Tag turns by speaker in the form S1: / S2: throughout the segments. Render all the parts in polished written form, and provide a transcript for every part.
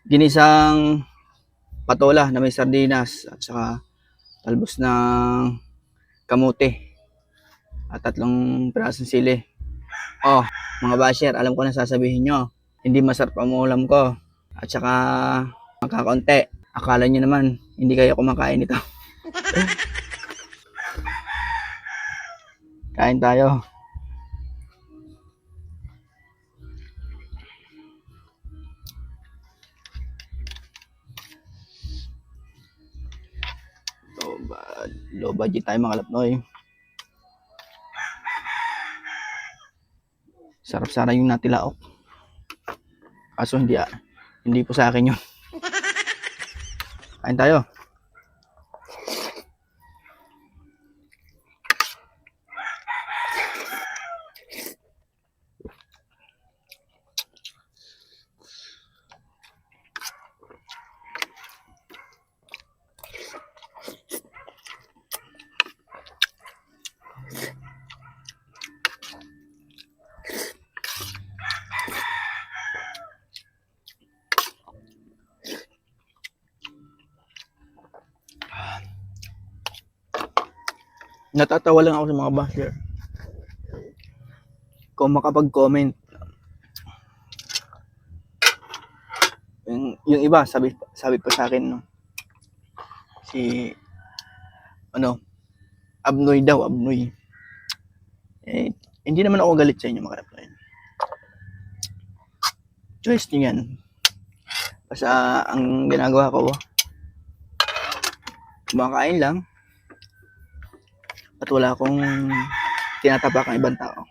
S1: ginisang patola na may sardinas at saka talbos ng kamote at 3 pirasong sili. Oh, mga basher, alam ko na sasabihin nyo, hindi masarap ang ulam ko at saka kakaunti. Akala nyo naman hindi kayo kumakain ito. Kain tayo. Low budget tayo mga lapnoy. Sarap sana yung natilaok. Kaso hindi po sa akin yun. Kain tayo. Natatawa lang ako sa mga basher. Kung makapag-comment. Yung iba, sabi pa sa akin, no? Abnoy daw, Abnoy. Hindi naman ako galit sa inyo mga kapatid. Choice niyo yan. Basta ang ginagawa ko, kumakain lang at wala akong tinatapak ng ibang tao.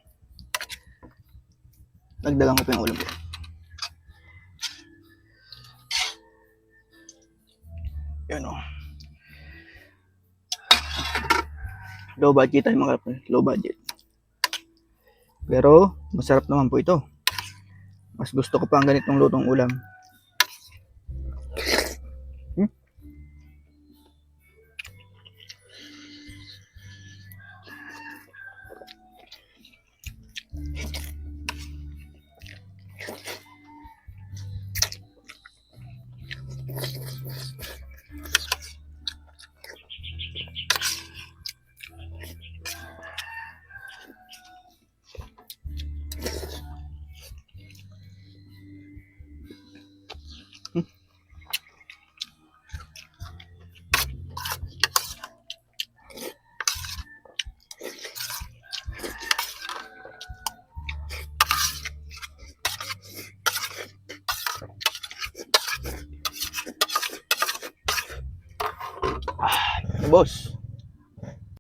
S1: Nagdagan ko pa yung ulam ko. Yan o. Low budget tayo mga kapatid. Low budget. Pero masarap naman po ito. Mas gusto ko pa ang ganitong lutong ulam. Boss.